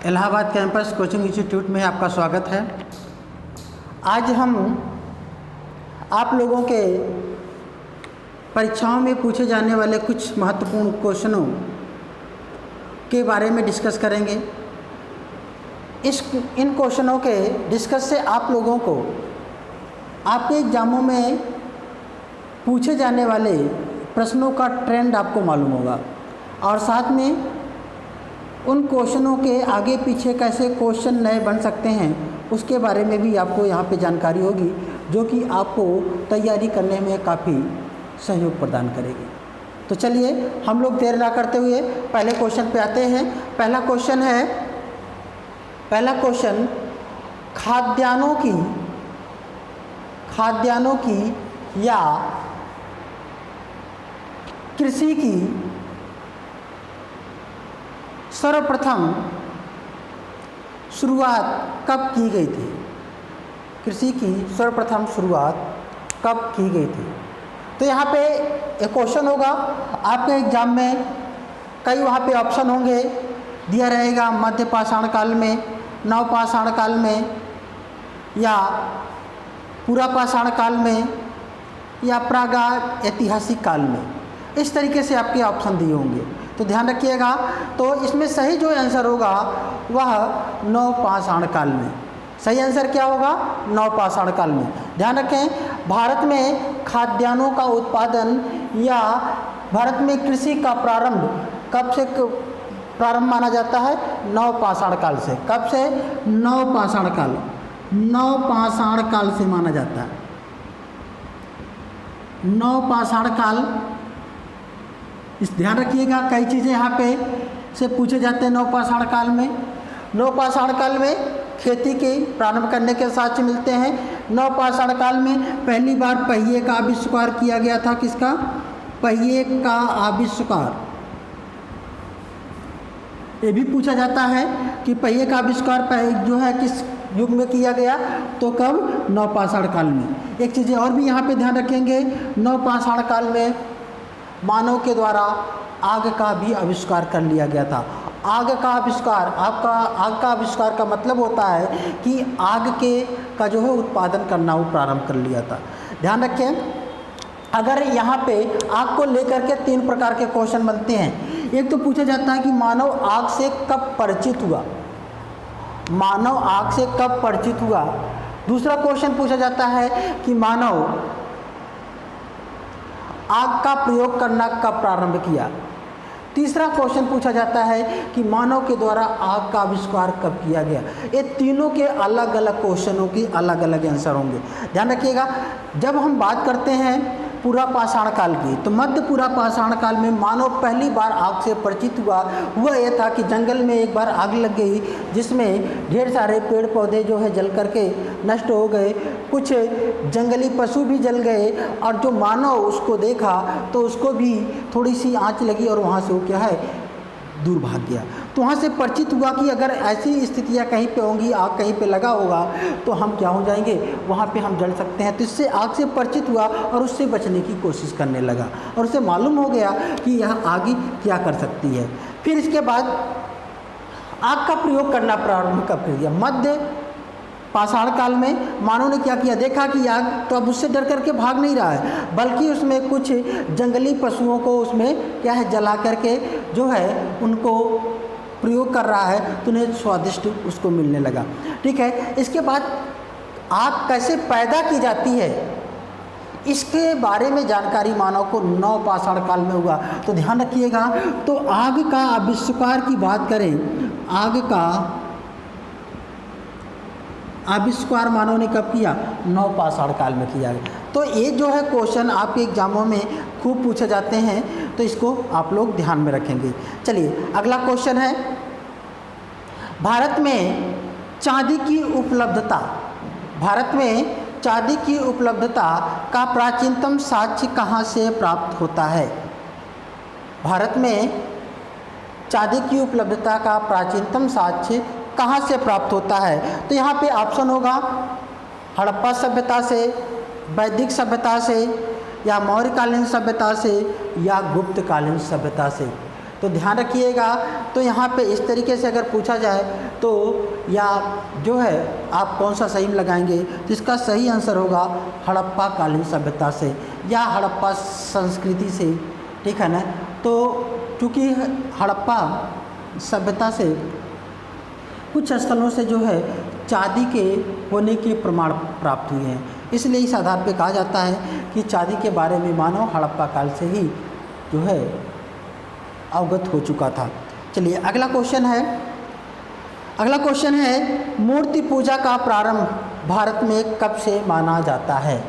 Allahabad campus coaching institute में आपका स्वागत है। आज हम आप लोगों के परीक्षाओं में पूछे जाने वाले कुछ महत्वपूर्ण क्वेश्चनों के बारे में डिस्कस करेंगे। इन क्वेश्चनों के डिस्कस से आप लोगों को आपके एग्जामों में पूछे जाने वाले प्रश्नों का ट्रेंड आपको मालूम होगा और साथ में उन क्वेश्चनों के आगे पीछे कैसे क्वेश्चन नए बन सकते हैं उसके बारे में भी आपको यहाँ पे जानकारी होगी, जो कि आपको तैयारी करने में काफ़ी सहयोग प्रदान करेगी। तो चलिए हम लोग देर ना करते हुए पहले क्वेश्चन पे आते हैं। पहला क्वेश्चन खाद्यान्नों की या कृषि की सर्वप्रथम शुरुआत कब की गई थी? कृषि की सर्वप्रथम शुरुआत कब की गई थी? तो यहाँ पे एक क्वेश्चन होगा आपके एग्जाम में, कई वहाँ पे ऑप्शन होंगे, दिया रहेगा मध्य पाषाण काल में, नव पाषाण काल में, या पूरा पाषाण काल में, या प्रागैतिहासिक ऐतिहासिक काल में। इस तरीके से आपके ऑप्शन दिए होंगे, तो ध्यान रखिएगा। तो इसमें सही जो आंसर होगा वह नव पाषाण काल में। सही आंसर क्या होगा? नव पाषाण काल में। ध्यान रखें, भारत में खाद्यान्नों का उत्पादन या भारत में कृषि का प्रारंभ कब से प्रारंभ माना जाता है? नव पाषाण काल से। कब से? नव पाषाण काल। नव पाषाण काल से माना जाता है। नव पाषाण काल, इस ध्यान रखिएगा, कई चीज़ें यहाँ पे से पूछे जाते हैं नव पाषाण काल में। नव पाषाण काल में खेती के प्रारंभ करने के साक्ष्य मिलते हैं। नव पाषाण काल में पहली बार पहिए का आविष्कार किया गया था। किसका? पहिए का आविष्कार। ये भी पूछा जाता है कि पहिए का आविष्कार जो है किस युग में किया गया? तो कब? नव पाषाण काल में। एक चीज़ें और भी यहाँ पे ध्यान रखेंगे, नव पाषाण काल में मानव के द्वारा आग का भी आविष्कार कर लिया गया था। आग का आविष्कार, आग का आविष्कार का मतलब होता है कि आग का जो है उत्पादन करना वो प्रारंभ कर लिया था। ध्यान रखें, अगर यहाँ पे आग को लेकर के 3 प्रकार के क्वेश्चन बनते हैं। एक तो पूछा जाता है कि मानव आग से कब परिचित हुआ? मानव आग से कब परिचित हुआ? दूसरा क्वेश्चन पूछा जाता है कि मानव आग का प्रयोग करना कब प्रारंभ किया? तीसरा क्वेश्चन पूछा जाता है कि मानव के द्वारा आग का आविष्कार कब किया गया। ये तीनों के अलग अलग क्वेश्चनों की अलग अलग आंसर होंगे। ध्यान रखिएगा, जब हम बात करते हैं पूरा पाषाण काल की, तो मध्य पूरा पाषाण काल में मानव पहली बार आग से परिचित हुआ। वह यह था कि जंगल में एक बार आग लग गई, जिसमें ढेर सारे पेड़ पौधे जो है जल करके नष्ट हो गए, कुछ जंगली पशु भी जल गए, और जो मानव उसको देखा तो उसको भी थोड़ी सी आंच लगी और वहाँ से वो क्या है, दूर भाग गया। तो वहाँ से परिचित हुआ कि अगर ऐसी स्थितियाँ कहीं पे होंगी, आग कहीं पे लगा होगा, तो हम क्या हो जाएंगे, वहाँ पे हम जल सकते हैं। तो इससे आग से परिचित हुआ और उससे बचने की कोशिश करने लगा, और उसे मालूम हो गया कि यह आग क्या कर सकती है। फिर इसके बाद आग का प्रयोग करना प्रारंभ कर दिया। मध्य पाषाण काल में मानव ने क्या किया, देखा कि आग तो अब उससे डर करके भाग नहीं रहा है, बल्कि उसमें कुछ जंगली पशुओं को उसमें क्या है, जला करके जो है उनको प्रयोग कर रहा है, तो उन्हें स्वादिष्ट उसको मिलने लगा। ठीक है, इसके बाद आग कैसे पैदा की जाती है इसके बारे में जानकारी मानव को नव पाषाण काल में हुआ। तो ध्यान रखिएगा, तो आग का आविष्कार की बात करें, आग का आविष्कार मानव ने कब किया? नव पाषाण काल में किया गया। तो ये जो है क्वेश्चन आपके एग्जामों में खूब पूछे जाते हैं, तो इसको आप लोग ध्यान में रखेंगे। चलिए अगला क्वेश्चन है, भारत में चांदी की उपलब्धता, भारत में चांदी की उपलब्धता का प्राचीनतम साक्ष्य कहाँ से प्राप्त होता है? भारत में चांदी की उपलब्धता का प्राचीनतम साक्ष्य कहाँ से प्राप्त होता है? तो यहाँ पे ऑप्शन होगा हड़प्पा सभ्यता से, वैदिक सभ्यता से, या मौर्यकालीन सभ्यता से, या गुप्तकालीन सभ्यता से। तो ध्यान रखिएगा। तो यहाँ पे इस तरीके से अगर पूछा जाए तो या जो है आप कौन सा सही में लगाएंगे, तो इसका सही आंसर होगा हड़प्पा कालीन सभ्यता से या हड़प्पा संस्कृति से, ठीक है ना। तो चूँकि हड़प्पा सभ्यता से कुछ स्थलों से जो है चांदी के होने के प्रमाण प्राप्त हुए हैं, इसलिए इस आधार पर कहा जाता है कि चांदी के बारे में मानव हड़प्पा काल से ही जो है अवगत हो चुका था। चलिए अगला क्वेश्चन है मूर्ति पूजा का प्रारंभ भारत में कब से माना जाता है।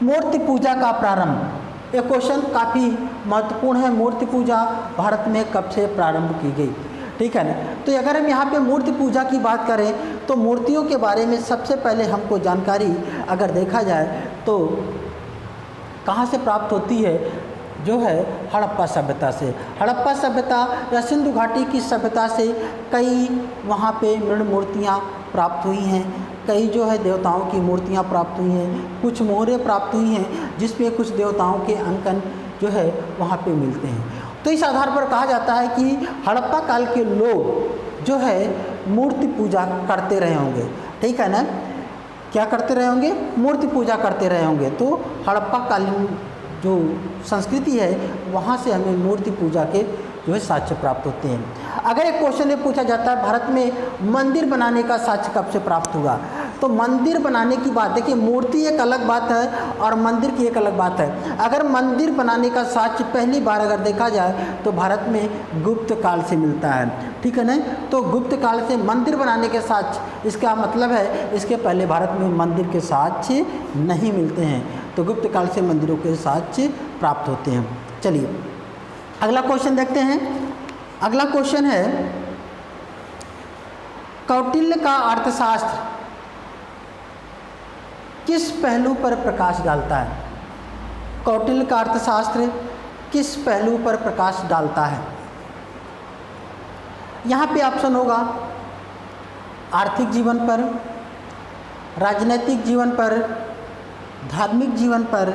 मूर्ति पूजा का प्रारंभ, ये क्वेश्चन काफ़ी महत्वपूर्ण है। मूर्ति पूजा भारत में कब से प्रारंभ की गई, ठीक है ना। तो अगर हम यहाँ पे मूर्ति पूजा की बात करें तो मूर्तियों के बारे में सबसे पहले हमको जानकारी अगर देखा जाए तो कहाँ से प्राप्त होती है, जो है हड़प्पा सभ्यता से। हड़प्पा सभ्यता या सिंधु घाटी की सभ्यता से कई वहाँ पे मृण मूर्तियाँ प्राप्त हुई हैं, कई जो है देवताओं की मूर्तियाँ प्राप्त हुई हैं, कुछ मोहरें प्राप्त हुई हैं जिसमें कुछ देवताओं के अंकन जो है वहाँ पे मिलते हैं। तो इस आधार पर कहा जाता है कि हड़प्पा काल के लोग जो है मूर्ति पूजा करते रहे होंगे, ठीक है ना। क्या करते रहे होंगे, मूर्ति पूजा करते रहे होंगे। तो हड़प्पा कालीन जो संस्कृति है वहाँ से हमें मूर्ति पूजा के जो है साक्ष्य प्राप्त होते हैं। अगर एक क्वेश्चन ये पूछा जाता है भारत में मंदिर बनाने का साक्ष्य कब से प्राप्त हुआ, तो मंदिर बनाने की बात, देखिए मूर्ति एक अलग बात है और मंदिर की एक अलग बात है। अगर मंदिर बनाने का साक्ष्य पहली बार अगर देखा जाए तो भारत में गुप्त काल से मिलता है, ठीक है ना। तो गुप्त काल से मंदिर बनाने के साक्ष्य, इसका मतलब है इसके पहले भारत में मंदिर के साक्ष्य नहीं मिलते हैं, तो गुप्त काल से मंदिरों के साक्ष्य प्राप्त होते हैं। चलिए अगला क्वेश्चन देखते हैं। अगला क्वेश्चन है कौटिल्य का अर्थशास्त्र किस पहलू पर प्रकाश डालता है। कौटिल्य का अर्थशास्त्र किस पहलू पर प्रकाश डालता है। यहाँ पे ऑप्शन होगा आर्थिक जीवन पर, राजनैतिक जीवन पर, धार्मिक जीवन पर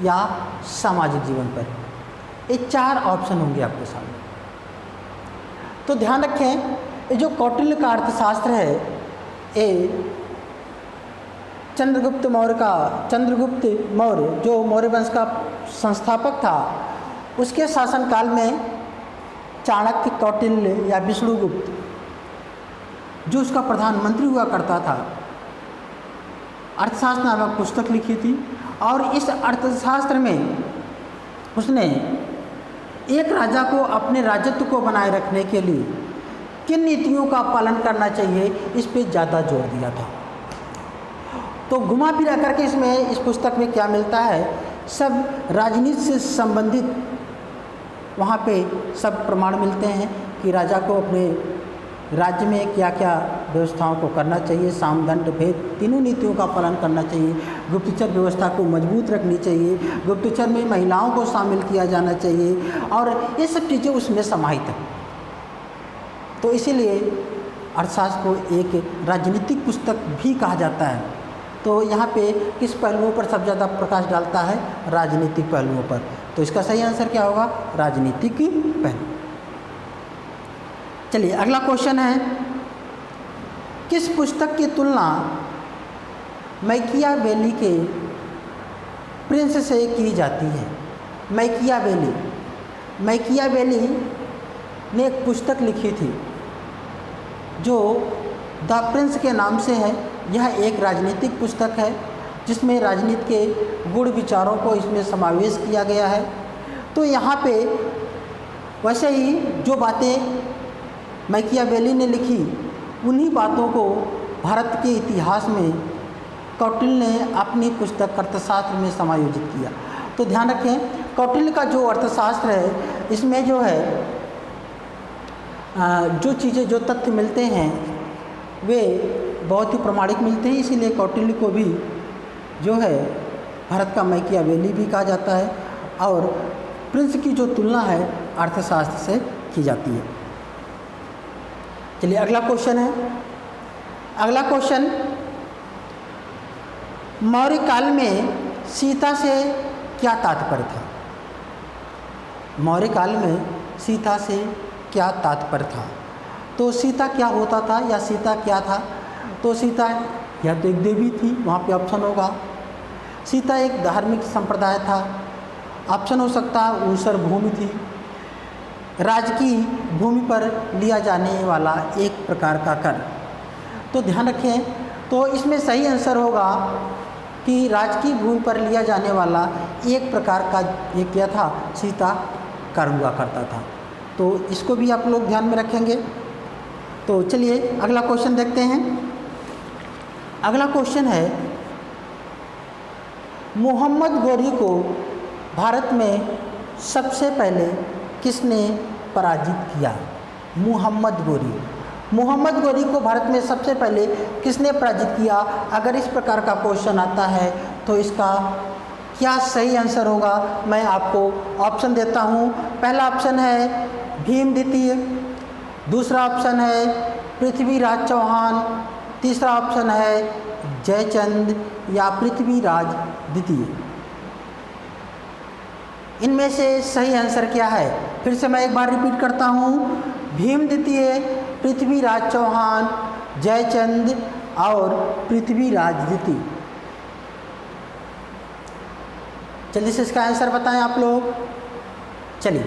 या सामाजिक जीवन पर। ये 4 ऑप्शन होंगे आपके सामने। तो ध्यान रखें, ये जो कौटिल्य का अर्थशास्त्र है ये चंद्रगुप्त मौर्य जो मौर्य वंश का संस्थापक था, उसके शासनकाल में चाणक्य, कौटिल्य या विष्णुगुप्त जो उसका प्रधानमंत्री हुआ करता था, अर्थशास्त्र नामक पुस्तक लिखी थी। और इस अर्थशास्त्र में उसने एक राजा को अपने राजत्व को बनाए रखने के लिए किन नीतियों का पालन करना चाहिए, इस पे ज़्यादा जोर दिया था। तो घुमा फिरा करके इसमें इस पुस्तक में क्या मिलता है, सब राजनीति से संबंधित वहाँ पे सब प्रमाण मिलते हैं कि राजा को अपने राज्य में क्या क्या व्यवस्थाओं को करना चाहिए, साम दंड भेद तीनों नीतियों का पालन करना चाहिए, गुप्तचर व्यवस्था को मजबूत रखनी चाहिए, गुप्तचर में महिलाओं को शामिल किया जाना चाहिए, और ये सब चीज़ें उसमें समाहित हैं। तो इसीलिए अर्थशास्त्र को एक राजनीतिक पुस्तक भी कहा जाता है। तो यहाँ पे किस पहलुओं पर सबसे ज़्यादा प्रकाश डालता है, राजनीतिक पहलुओं पर। तो इसका सही आंसर क्या होगा, राजनीतिक पहलू। चलिए अगला क्वेश्चन है किस पुस्तक की तुलना मैकियावेली के प्रिंस से की जाती है। मैकियावेली ने एक पुस्तक लिखी थी जो द प्रिंस के नाम से है। यह एक राजनीतिक पुस्तक है जिसमें राजनीति के गुण विचारों को इसमें समावेश किया गया है। तो यहाँ पे वैसे ही जो बातें मैकियावेली ने लिखी, उन्हीं बातों को भारत के इतिहास में कौटिल्य ने अपनी पुस्तक अर्थशास्त्र में समायोजित किया। तो ध्यान रखें, कौटिल्य का जो अर्थशास्त्र है इसमें जो है जो चीज़ें, जो तथ्य मिलते हैं वे बहुत ही प्रमाणिक मिलते हैं। इसीलिए कौटिल्य को भी जो है भारत का मैकियावेली भी कहा जाता है, और प्रिंस की जो तुलना है अर्थशास्त्र से की जाती है। चलिए अगला क्वेश्चन है। अगला क्वेश्चन, मौर्य काल में सीता से क्या तात्पर्य था। मौर्य काल में सीता से क्या तात्पर्य था। तो सीता क्या होता था या सीता क्या था। तो सीता या तो एक देवी थी, वहाँ पे ऑप्शन होगा। सीता एक धार्मिक संप्रदाय था, ऑप्शन हो सकता है ऊसर भूमि थी। राजकीय भूमि पर लिया जाने वाला एक प्रकार का कर। तो ध्यान रखें, तो इसमें सही आंसर होगा कि राजकीय भूमि पर लिया जाने वाला एक प्रकार का ये क्या था, सीता कर हुआ करता था। तो इसको भी आप लोग ध्यान में रखेंगे। तो चलिए अगला क्वेश्चन देखते हैं। अगला क्वेश्चन है, मोहम्मद गोरी को भारत में सबसे पहले किसने पराजित किया। मोहम्मद गोरी को भारत में सबसे पहले किसने पराजित किया। अगर इस प्रकार का क्वेश्चन आता है तो इसका क्या सही आंसर होगा, मैं आपको ऑप्शन देता हूँ। पहला ऑप्शन है भीम द्वितीय, दूसरा ऑप्शन है पृथ्वीराज चौहान, तीसरा ऑप्शन है जयचंद या पृथ्वीराज द्वितीय। इनमें से सही आंसर क्या है, फिर से मैं एक बार रिपीट करता हूँ। भीम द्वितीय, पृथ्वीराज चौहान, जयचंद और पृथ्वीराज द्वितीय। चलिए इसका आंसर बताएं आप लोग। चलिए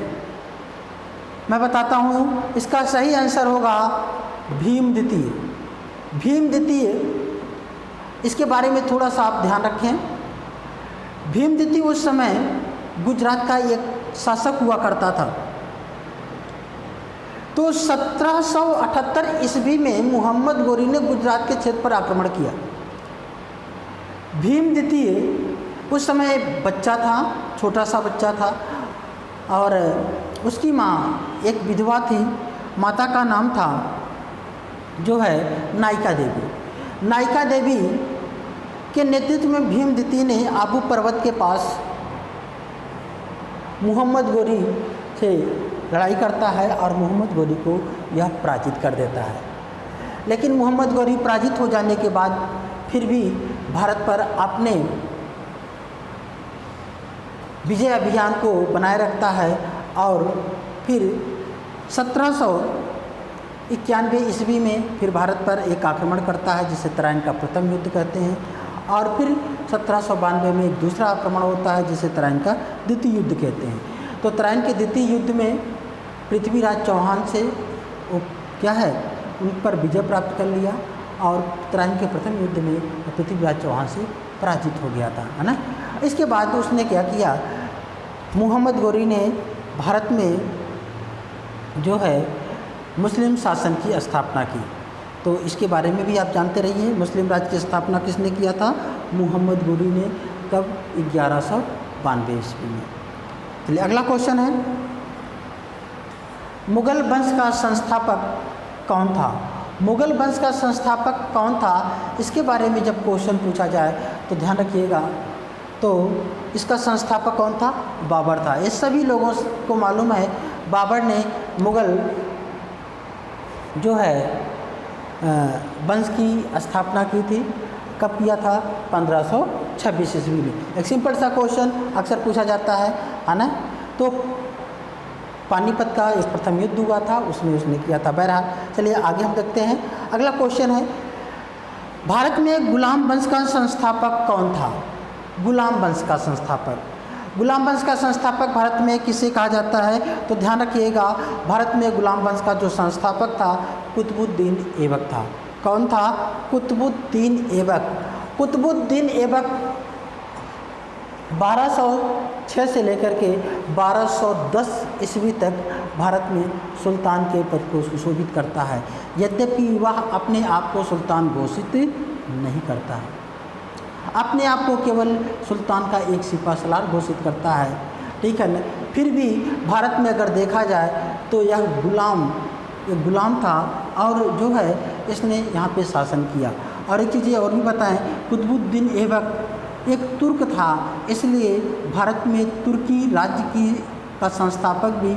मैं बताता हूँ, इसका सही आंसर होगा भीम द्वितीय। इसके बारे में थोड़ा सा आप ध्यान रखें। भीम द्वितीय उस समय गुजरात का एक शासक हुआ करता था। तो 1778 ईस्वी में मोहम्मद गोरी ने गुजरात के क्षेत्र पर आक्रमण किया। भीम द्वितीय उस समय बच्चा था, छोटा सा बच्चा था, और उसकी माँ एक विधवा थी। माता का नाम था जो है नायिका देवी के नेतृत्व में भीम द्वितीय ने आबू पर्वत के पास मोहम्मद गोरी से लड़ाई करता है और मोहम्मद गोरी को यह पराजित कर देता है। लेकिन मोहम्मद गोरी पराजित हो जाने के बाद फिर भी भारत पर अपने विजय अभियान को बनाए रखता है और फिर 1791 ईस्वी में फिर भारत पर एक आक्रमण करता है जिसे तराइन का प्रथम युद्ध कहते हैं। और फिर 1792 में एक दूसरा आक्रमण होता है जिसे तराइन का द्वितीय युद्ध कहते हैं। तो तराइन के द्वितीय युद्ध में पृथ्वीराज चौहान से वो क्या है, उन पर विजय प्राप्त कर लिया और तराइन के प्रथम युद्ध में पृथ्वीराज चौहान से पराजित हो गया था, है ना। इसके बाद उसने क्या किया, मोहम्मद गोरी ने भारत में जो है मुस्लिम शासन की स्थापना की। तो इसके बारे में भी आप जानते रहिए, मुस्लिम राज्य की स्थापना किसने किया था, मोहम्मद गोरी ने। कब, 1192 ईस्वी में। चलिए अगला क्वेश्चन है, मुगल वंश का संस्थापक कौन था। मुगल वंश का संस्थापक कौन था, इसके बारे में जब क्वेश्चन पूछा जाए तो ध्यान रखिएगा। तो इसका संस्थापक कौन था, बाबर था। ये सभी लोगों को मालूम है, बाबर ने मुगल जो है वंश की स्थापना की थी। कब किया था, 1526 ईस्वी में। एक सिंपल सा क्वेश्चन अक्सर पूछा जाता है ना। तो पानीपत का एक प्रथम युद्ध हुआ था, उसमें उसने किया था। बहरहाल चलिए आगे हम देखते हैं। अगला क्वेश्चन है, भारत में गुलाम वंश का संस्थापक कौन था। गुलाम वंश का संस्थापक भारत में किसे कहा जाता है, तो ध्यान रखिएगा, भारत में गुलाम वंश का जो संस्थापक था कुतुबुद्दीन ऐबक था। कौन था, कुतुबुद्दीन ऐबक। कुतुबुद्दीन ऐबक 1206 से लेकर के 1210 ईस्वी तक भारत में सुल्तान के पद को सुशोभित करता है। यद्यपि वह अपने आप को सुल्तान घोषित नहीं करता है, अपने आप को केवल सुल्तान का एक सिपहसालार घोषित करता है, ठीक है ना। फिर भी भारत में अगर देखा जाए तो यह गुलाम था और जो है इसने यहाँ पे शासन किया। और एक चीज़ और भी बताएं, कुतुबुद्दीन ऐबक एक तुर्क था, इसलिए भारत में तुर्की राज्य का संस्थापक भी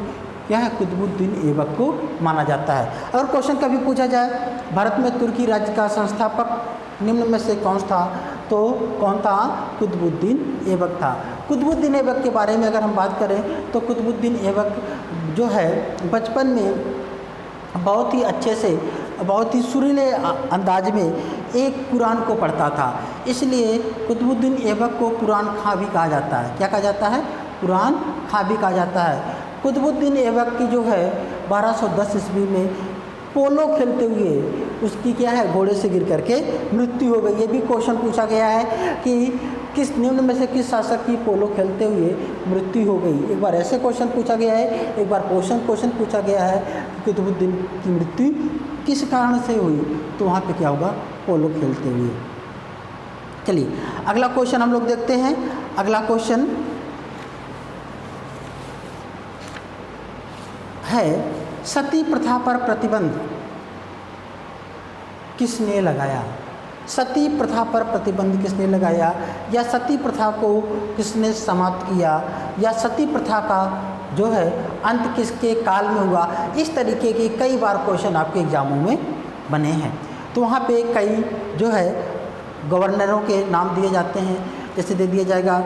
क्या है, कुतुबुद्दीन ऐबक को माना जाता है। अगर क्वेश्चन कभी पूछा जाए भारत में तुर्की राज्य का संस्थापक निम्न में से कौन था, तो कौन था, कुतुबुद्दीन ऐबक था। कुतुबुद्दीन ऐबक के बारे में अगर हम बात करें तो कुतुबुद्दीन ऐबक जो है बचपन में बहुत ही अच्छे से, बहुत ही सुरीले अंदाज में एक कुरान को पढ़ता था, इसलिए कुतुबुद्दीन ऐबक को कुरान खां भी कहा जाता है। क्या कहा जाता है? कुरान खां भी कहा जाता है। कुतुबुद्दीन ऐबक की जो है 1210 ईस्वी में पोलो खेलते हुए उसकी क्या है, घोड़े से गिर करके मृत्यु हो गई। ये भी क्वेश्चन पूछा गया है कि किस निम्न में से किस शासक की पोलो खेलते हुए मृत्यु हो गई। एक बार ऐसे क्वेश्चन पूछा गया है, एक बार क्वेश्चन पूछा गया है कि कुतुबुद्दीन की मृत्यु किस कारण से हुई, तो वहाँ पे क्या होगा, पोलो खेलते हुए। चलिए अगला क्वेश्चन हम लोग देखते हैं। अगला क्वेश्चन है सती प्रथा पर प्रतिबंध किसने लगाया? सती प्रथा पर प्रतिबंध किसने लगाया, या सती प्रथा को किसने समाप्त किया, या सती प्रथा का जो है अंत किसके काल में हुआ? इस तरीके के कई बार क्वेश्चन आपके एग्जामों में बने हैं। तो वहाँ पे कई जो है गवर्नरों के नाम दिए जाते हैं, जैसे दे दिया जाएगा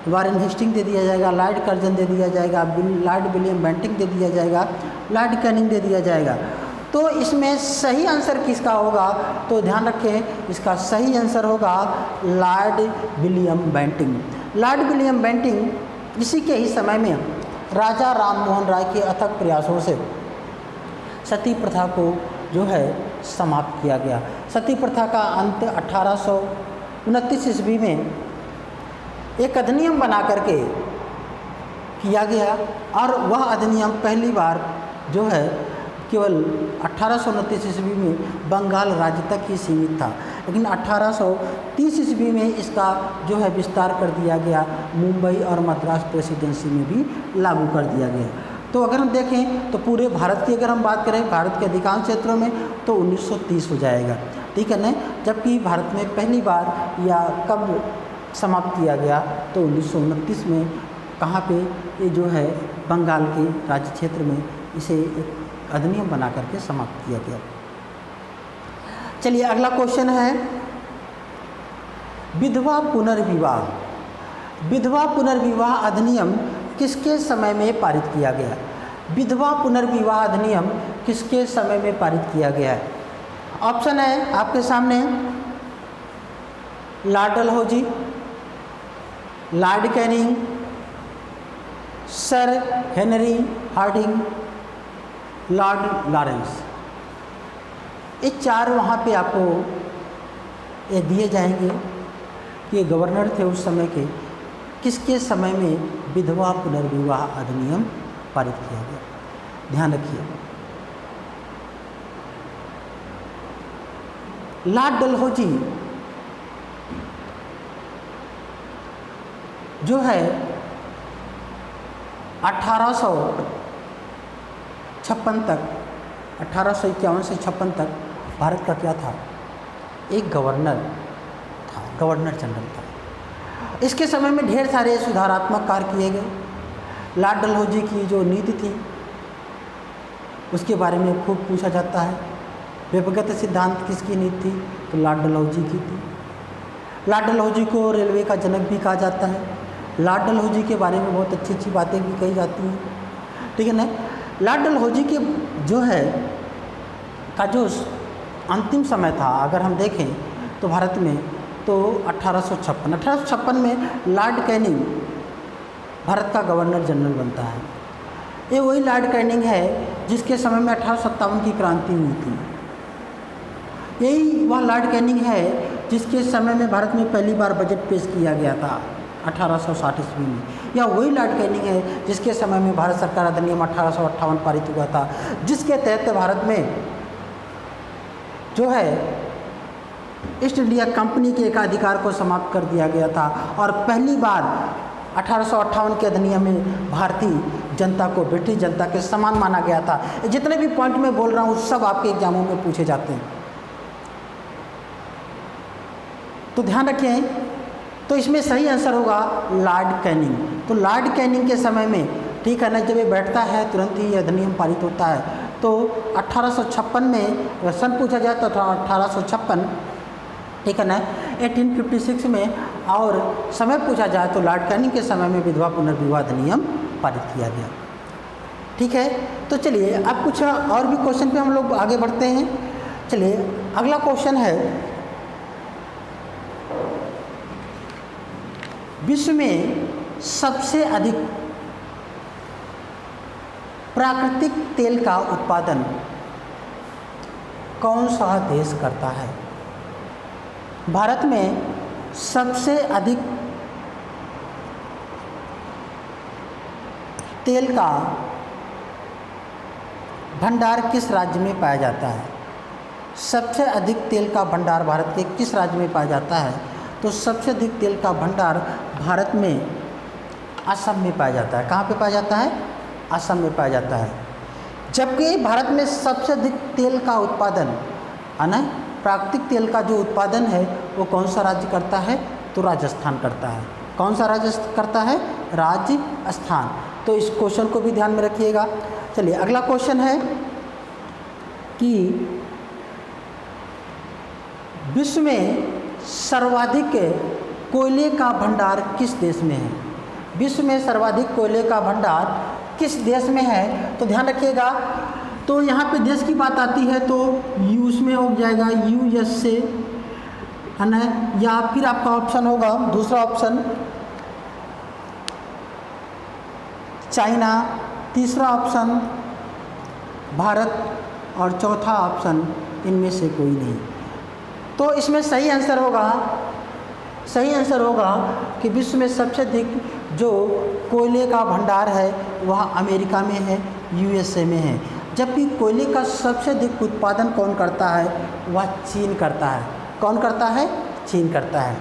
वारेन हेस्टिंग दे दिया जाएगा, लॉर्ड कर्जन दे दिया जाएगा, लॉर्ड विलियम बेंटिंग दे दिया जाएगा, लॉर्ड कैनिंग दे दिया जाएगा। तो इसमें सही आंसर किसका होगा? तो ध्यान रखें, इसका सही आंसर होगा Lord William Bentinck. Lord William Bentinck इसी के ही समय में राजा राम मोहन राय के अथक प्रयासों से सती प्रथा को जो है समाप्त किया गया। सती प्रथा का अंत 1829 ईस्वी में एक अधिनियम बना करके किया गया, और वह अधिनियम पहली बार जो है केवल 1829 ईस्वी में बंगाल राज्य तक ही सीमित था, लेकिन 1830 ईस्वी में इसका जो है विस्तार कर दिया गया, मुंबई और मद्रास प्रेसिडेंसी में भी लागू कर दिया गया। तो अगर हम देखें तो पूरे भारत की अगर हम बात करें, भारत के अधिकांश क्षेत्रों में तो 1930 हो जाएगा, ठीक है ना। जबकि भारत में पहली बार या कब समाप्त किया गया तो 1929 में, कहाँ पे, ये जो है बंगाल के राज्य क्षेत्र में इसे एक अधिनियम बना करके समाप्त किया गया। चलिए अगला क्वेश्चन है विधवा पुनर्विवाह। विधवा पुनर्विवाह अधिनियम किसके समय में पारित किया गया? विधवा पुनर्विवाह अधिनियम किसके समय में पारित किया गया है? ऑप्शन है आपके सामने Lord Dalhousie, Lord Canning, Sir Henry Hardinge, Lord Lawrence. ये चार वहाँ पे आपको ये दिए जाएंगे कि ये गवर्नर थे उस समय के, किसके समय में विधवा पुनर्विवाह अधिनियम पारित किया गया। ध्यान रखिए, लॉर्ड डलहौजी जो है 1856 तक, 1851 से 56 तक भारत का क्या था, एक गवर्नर था, गवर्नर जनरल था। इसके समय में ढेर सारे सुधारात्मक कार्य किए गए। लॉर्ड डलहौजी की जो नीति थी उसके बारे में खूब पूछा जाता है। व्यक्तिगत सिद्धांत किसकी नीति थी? तो लॉर्ड डलहौजी की थी। लॉर्ड डलहौजी को रेलवे का जनक भी कहा जाता है। लॉर्ड डलहौजी के बारे में बहुत अच्छी अच्छी बातें भी कही जाती हैं, ठीक है ना। लॉर्ड डलहौजी के जो है का जो अंतिम समय था, अगर हम देखें तो भारत में तो 1856 में लॉर्ड कैनिंग भारत का गवर्नर जनरल बनता है। ये वही लॉर्ड कैनिंग है जिसके समय में 1857 की क्रांति हुई थी। यही वह लॉर्ड कैनिंग है जिसके समय में भारत में पहली बार बजट पेश किया गया था 1860 ईस्वी में। या वही लॉर्ड कैनिंग है जिसके समय में भारत सरकार अधिनियम 1858 पारित हुआ था, जिसके तहत भारत में जो है ईस्ट इंडिया कंपनी के एकाधिकार को समाप्त कर दिया गया था, और पहली बार 1858 के अधिनियम में भारतीय जनता को ब्रिटिश जनता के समान माना गया था। जितने भी पॉइंट मैं बोल रहा हूँ सब आपके एग्जामों में पूछे जाते हैं, तो ध्यान रखें। तो इसमें सही आंसर होगा लॉर्ड कैनिंग। तो लॉर्ड कैनिंग के समय में, ठीक है ना, जब ये बैठता है तुरंत ही अधिनियम पारित होता है। तो 1856 में सन पूछा जाए तो 1856, ठीक है ना, 1856 में, और समय पूछा जाए तो लॉर्ड कैनिंग के समय में विधवा पुनर्विवाह अधिनियम पारित किया गया। ठीक है। तो चलिए अब कुछ और भी क्वेश्चन पे हम लोग आगे बढ़ते हैं। चलिए अगला क्वेश्चन है, विश्व में सबसे अधिक प्राकृतिक तेल का उत्पादन कौन सा देश करता है? भारत में सबसे अधिक तेल का भंडार किस राज्य में पाया जाता है? सबसे अधिक तेल का भंडार भारत के किस राज्य में पाया जाता है? तो सबसे अधिक तेल का भंडार भारत में असम में पाया जाता है। कहाँ पे पाया जाता है? असम में पाया जाता है। जबकि भारत में सबसे अधिक तेल का उत्पादन है ना, प्राकृतिक तेल का जो उत्पादन है वो कौन सा राज्य करता है? तो राजस्थान करता है। कौन सा राज्य करता है? राजस्थान। तो इस क्वेश्चन को भी ध्यान में रखिएगा। चलिए अगला क्वेश्चन है कि विश्व में सर्वाधिक कोयले का भंडार किस देश में है? विश्व में सर्वाधिक कोयले का भंडार किस देश में है? तो ध्यान रखिएगा। तो यहाँ पे देश की बात आती है तो यूएस में हो जाएगा, यूएसए है ना, या फिर आपका ऑप्शन होगा दूसरा ऑप्शन चाइना, तीसरा ऑप्शन भारत और चौथा ऑप्शन इनमें से कोई नहीं। तो इसमें सही आंसर होगा कि विश्व में सबसे अधिक जो कोयले का भंडार है वह अमेरिका में है, यूएसए में है। जबकि कोयले का सबसे अधिक उत्पादन कौन करता है? वह चीन करता है। कौन करता है? चीन करता है।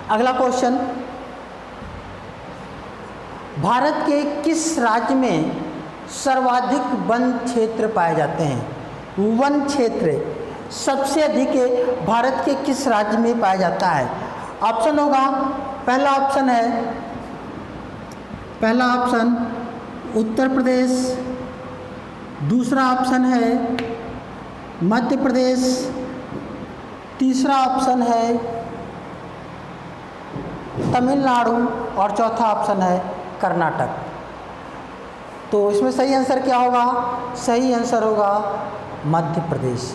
अगला क्वेश्चन, भारत के किस राज्य में सर्वाधिक वन क्षेत्र पाए जाते हैं? वन क्षेत्र सबसे अधिक भारत के किस राज्य में पाया जाता है? ऑप्शन होगा, पहला ऑप्शन उत्तर प्रदेश, दूसरा ऑप्शन है मध्य प्रदेश, तीसरा ऑप्शन है तमिलनाडु और चौथा ऑप्शन है कर्नाटक। तो इसमें सही आंसर क्या होगा? सही आंसर होगा मध्य प्रदेश।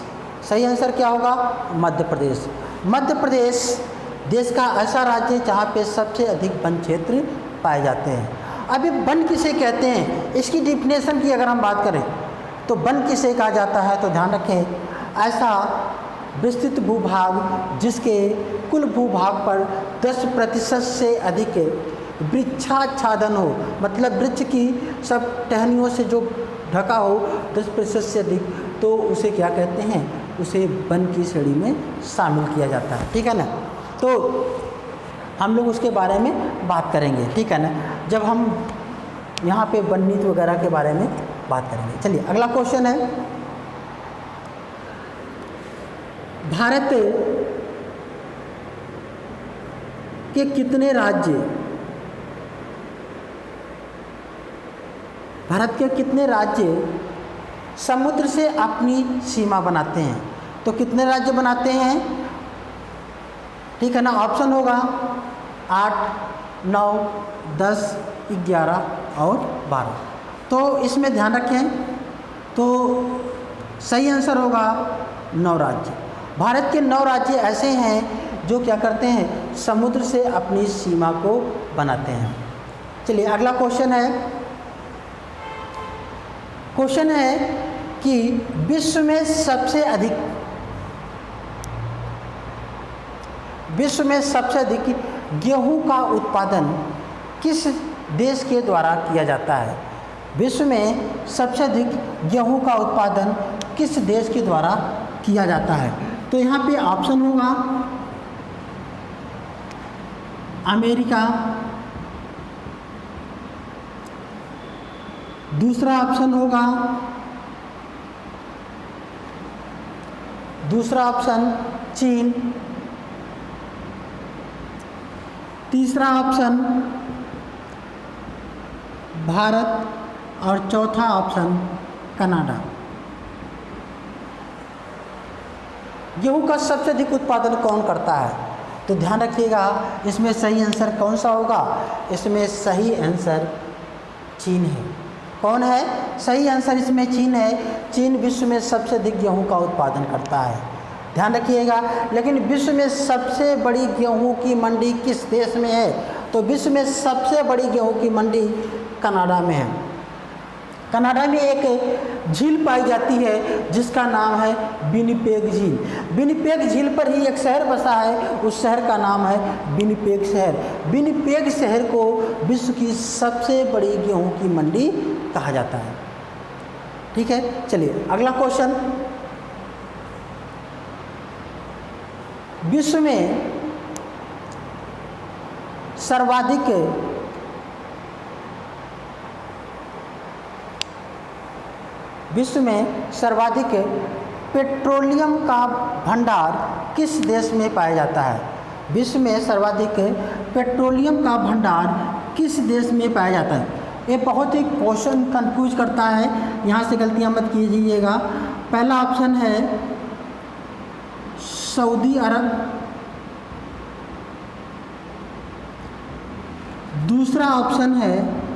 सही आंसर क्या होगा? मध्य प्रदेश। मध्य प्रदेश देश का ऐसा राज्य है जहाँ पे सबसे अधिक वन क्षेत्र पाए जाते हैं। अभी वन किसे कहते हैं, इसकी डिफिनेशन की अगर हम बात करें तो वन किसे कहा जाता है? तो ध्यान रखें, ऐसा विस्तृत भूभाग जिसके कुल भूभाग पर 10% से अधिक वृक्षाच्छादन हो, मतलब वृक्ष की सब टहनियों से जो ढका हो 10% से अधिक, तो उसे क्या कहते हैं? उसे वन की श्रेणी में शामिल किया जाता है। ठीक है ना। तो हम लोग उसके बारे में बात करेंगे, ठीक है ना, जब हम यहाँ पे वन नीति वगैरह के बारे में बात करेंगे। चलिए अगला क्वेश्चन है, भारत के कितने राज्य समुद्र से अपनी सीमा बनाते हैं? तो कितने राज्य बनाते हैं? ठीक है ना। ऑप्शन होगा 8, 9, 10, 11 और 12। तो इसमें ध्यान रखें, तो सही आंसर होगा 9 राज्य। भारत के 9 राज्य ऐसे हैं जो क्या करते हैं? समुद्र से अपनी सीमा को बनाते हैं। चलिए अगला क्वेश्चन है कि विश्व में सबसे अधिक गेहूं का उत्पादन किस देश के द्वारा किया जाता है? विश्व में सबसे अधिक गेहूं का उत्पादन किस देश के द्वारा किया जाता है? तो यहाँ पे ऑप्शन होगा अमेरिका, दूसरा ऑप्शन चीन, तीसरा ऑप्शन भारत और चौथा ऑप्शन कनाडा। गेहूं का सबसे अधिक उत्पादन कौन करता है? तो ध्यान रखिएगा, इसमें सही आंसर कौन सा होगा? इसमें सही आंसर चीन है। कौन है? सही आंसर इसमें चीन है। चीन विश्व में सबसे अधिक गेहूं का उत्पादन करता है, ध्यान रखिएगा। लेकिन विश्व में सबसे बड़ी गेहूं की मंडी किस देश में है? तो विश्व में सबसे बड़ी गेहूं की मंडी कनाडा में है। कनाडा में एक झील पाई जाती है जिसका नाम है विनिपेग झील। विनिपेग झील पर ही एक शहर बसा है, उस शहर का नाम है विनिपेग शहर। विनिपेग शहर को विश्व की सबसे बड़ी गेहूं की मंडी कहा जाता है। ठीक है, चलिए अगला क्वेश्चन। विश्व में सर्वाधिक पेट्रोलियम का भंडार किस देश में पाया जाता है? विश्व में सर्वाधिक पेट्रोलियम का भंडार किस देश में पाया जाता है? ये बहुत ही क्वेश्चन कंफ्यूज करता है, यहाँ से गलतियाँ मत कीजिएगा। पहला ऑप्शन है सऊदी अरब, दूसरा ऑप्शन है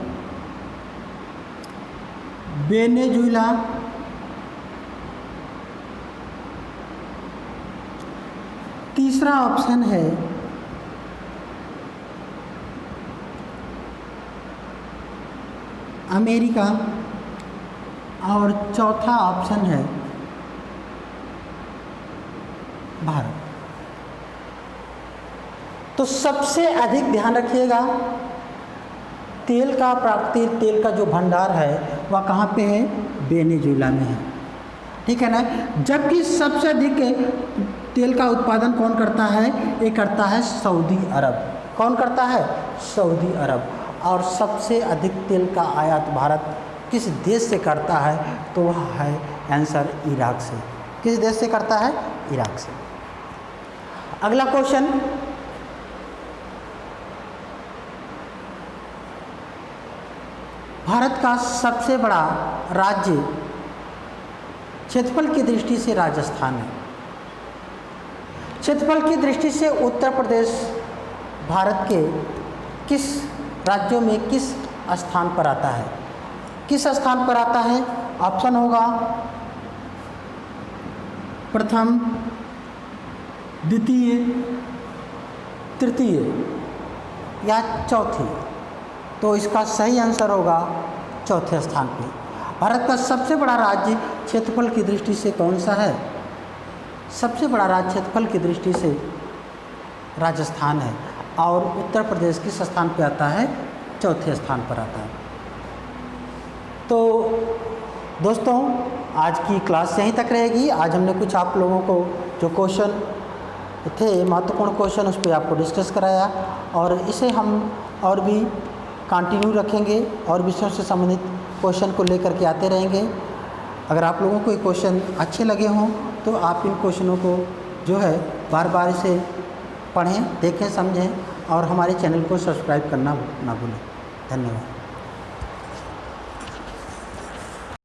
वेनेजुएला, तीसरा ऑप्शन है अमेरिका और चौथा ऑप्शन है भारत। तो सबसे अधिक ध्यान रखिएगा, तेल का प्राकृतिक तेल का जो भंडार है वह कहाँ पे है? वेनेजुएला में है। ठीक है ना। जबकि सबसे अधिक तेल का उत्पादन कौन करता है? ये करता है सऊदी अरब। कौन करता है? सऊदी अरब। और सबसे अधिक तेल का आयात भारत किस देश से करता है? तो वह है आंसर इराक से। किस देश से करता है? इराक से। अगला क्वेश्चन, भारत का सबसे बड़ा राज्य क्षेत्रफल की दृष्टि से राजस्थान है। क्षेत्रफल की दृष्टि से उत्तर प्रदेश भारत के किस राज्यों में किस स्थान पर आता है? किस स्थान पर आता है? ऑप्शन होगा प्रथम, द्वितीय, तृतीय या चौथी। तो इसका सही आंसर होगा चौथे स्थान पे। भारत का सबसे बड़ा राज्य क्षेत्रफल की दृष्टि से कौन सा है? सबसे बड़ा राज्य क्षेत्रफल की दृष्टि से राजस्थान है। और उत्तर प्रदेश किस स्थान पे आता है? चौथे स्थान पर आता है। तो दोस्तों, आज की क्लास यहीं तक रहेगी। आज हमने कुछ आप लोगों को जो क्वेश्चन थे, महत्वपूर्ण क्वेश्चन, उस पर आपको डिस्कस कराया, और इसे हम और भी कंटिन्यू रखेंगे और विषयों से संबंधित क्वेश्चन को लेकर के आते रहेंगे। अगर आप लोगों को ये क्वेश्चन अच्छे लगे हों तो आप इन क्वेश्चनों को जो है बार बार इसे पढ़ें, देखें, समझें और हमारे चैनल को सब्सक्राइब करना ना भूलें। धन्यवाद।